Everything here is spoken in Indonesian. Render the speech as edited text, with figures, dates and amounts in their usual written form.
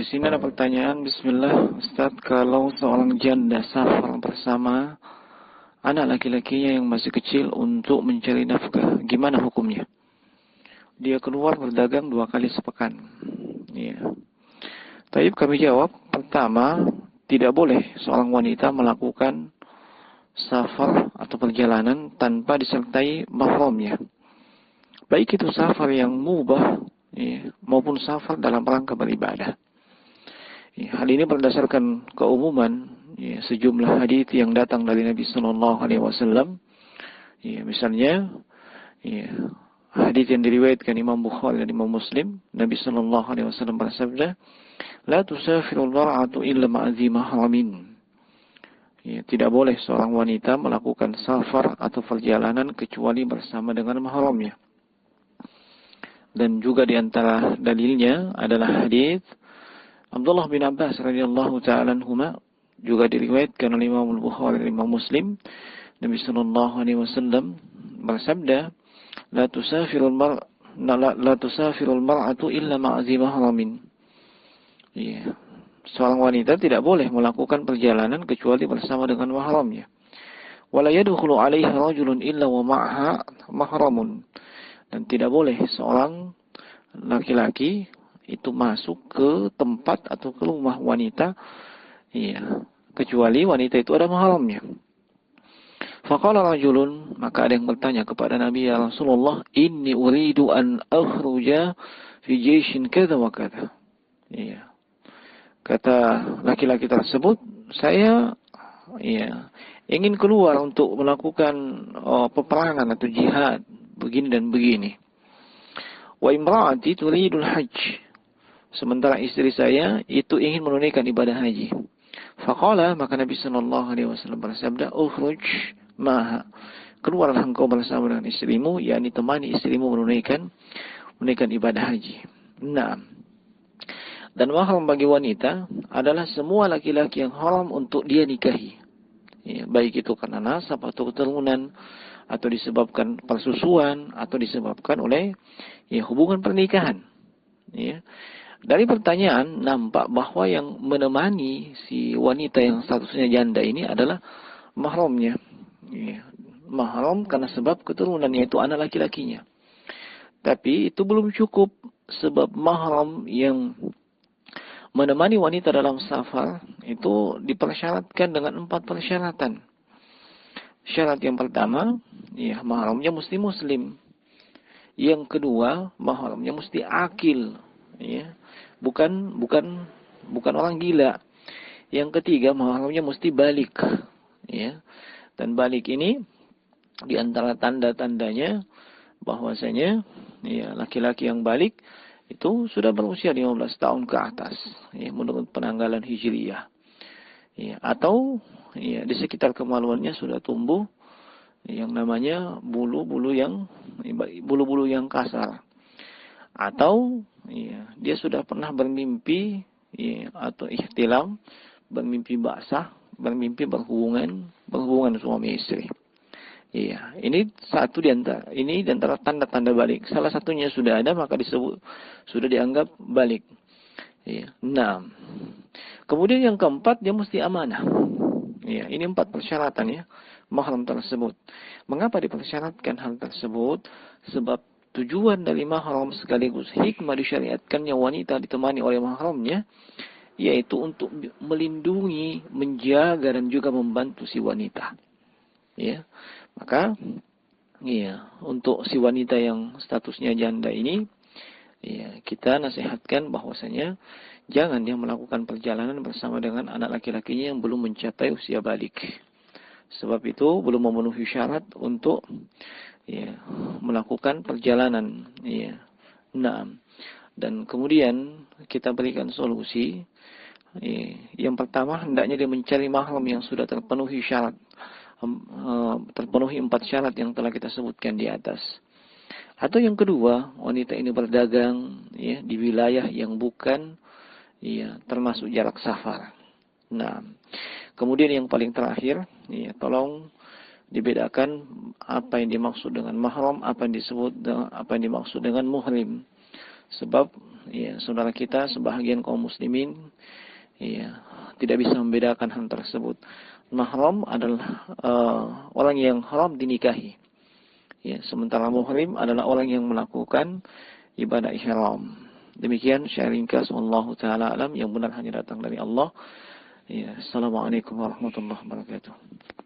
di sini ada pertanyaan. Bismillah, Ustadz, kalau seorang janda safar bersama anak laki-lakinya yang masih kecil untuk mencari nafkah, gimana hukumnya? Dia keluar berdagang 2 kali sepekan. Iya. Tapi kami jawab, pertama, tidak boleh seorang wanita melakukan safar atau perjalanan tanpa disertai mahramnya. Baik itu safar yang mubah, ya, maupun safar dalam rangka beribadah. Ya, hal ini berdasarkan keumuman ya, sejumlah hadis yang datang dari Nabi Sallallahu Alaihi Wasallam. Ya, misalnya, ya, hadis yang diriwayatkan Imam Bukhari dan Imam Muslim, Nabi Sallallahu Alaihi Wasallam bersabda, "La tusafirul mar'atu illa ma'azi mahramin." Ya, tidak boleh seorang wanita melakukan safar atau perjalanan kecuali bersama dengan mahramnya. Dan juga di antara dalilnya adalah hadis Abdullah bin Abbas radhiyallahu taala anhuma, juga diriwayatkan oleh Imam Bukhari dan Imam Muslim. Nabi sallallahu alaihi wasallam bersabda, "La tusafirul mar'atu illa ma'azi mahramin." Ya. Seorang wanita tidak boleh melakukan perjalanan kecuali bersama dengan mahramnya. Wala yadkhulu 'alaiha rajulun illa wa ma'aha mahramun. Dan tidak boleh seorang laki-laki itu masuk ke tempat atau ke rumah wanita, ya, kecuali wanita itu ada mahramnya. Faqala rajulun, maka ada yang bertanya kepada Nabi, ya Rasulullah, inni uridu an akhruja fi jayshin kadza wa kadza. Ya. Kata laki-laki tersebut, saya ya ingin keluar untuk melakukan peperangan atau jihad begini dan begini. Wa imra'ati turidul hajj. Sementara istri saya itu ingin menunaikan ibadah haji. Faqala, maka Nabi sallallahu alaihi wasallam bersabda, "Ukhruj maha." Keluarlah engkau bersama dengan istrimu, yakni temani istrimu menunaikan ibadah haji. Nah, dan mahram bagi wanita adalah semua laki-laki yang haram untuk dia nikahi. Ya, baik itu karena nasab atau keturunan, atau disebabkan persusuan, atau disebabkan oleh ya, hubungan pernikahan. Ya. Dari pertanyaan nampak bahwa yang menemani si wanita yang statusnya janda ini adalah mahramnya. Ya. Mahram karena sebab keturunan, yaitu anak laki-lakinya. Tapi itu belum cukup, sebab mahram yang menemani wanita dalam safar itu dipersyaratkan dengan 4 persyaratan. Syarat yang pertama, ya, mahramnya mesti muslim. Yang kedua, mahramnya mesti akil, ya. Bukan orang gila. Yang ketiga, mahramnya mesti balik, ya. Dan balik ini di antara tanda-tandanya bahwasanya ya, laki-laki yang balik itu sudah berusia 15 tahun ke atas, ya, menurut penanggalan Hijriyah. Ya, atau ya, di sekitar kemaluannya sudah tumbuh yang namanya bulu-bulu yang kasar. Atau ya, dia sudah pernah bermimpi ya, atau ihtilam, bermimpi basah, bermimpi berhubungan suami istri. Iya, ini di antara tanda-tanda balik. Salah satunya sudah ada, maka disebut sudah dianggap balik. Iya. Nah, kemudian yang keempat, dia mesti amanah. Iya, ini 4 persyaratan ya, mahram tersebut. Mengapa dipersyaratkan hal tersebut? Sebab tujuan dari mahram sekaligus hikmah disyariatkannya wanita ditemani oleh mahramnya, yaitu untuk melindungi, menjaga dan juga membantu si wanita. Ya. Maka ya, untuk si wanita yang statusnya janda ini, ya, kita nasihatkan bahwasanya jangan dia melakukan perjalanan bersama dengan anak laki-lakinya yang belum mencapai usia balik. Sebab itu belum memenuhi syarat untuk ya, melakukan perjalanan. Ya. Nah, dan kemudian kita berikan solusi. Ya, yang pertama, hendaknya dia mencari mahram yang sudah terpenuhi syarat. Terpenuhi 4 syarat yang telah kita sebutkan di atas. Atau yang kedua, wanita ini berdagang ya, di wilayah yang bukan ya, termasuk jarak safar. Nah, kemudian yang paling terakhir, ya, tolong dibedakan apa yang dimaksud dengan mahram, apa yang dimaksud dengan muhrim. Sebab ya, saudara kita, sebahagian kaum muslimin, ya, tidak bisa membedakan hal tersebut. Mahram adalah orang yang haram dinikahi. Ya, sementara muhrim adalah orang yang melakukan ibadah ihram. Demikian sharing ringkas, wallahu taala alam, yang benar hanya datang dari Allah. Ya, assalamualaikum warahmatullahi wabarakatuh.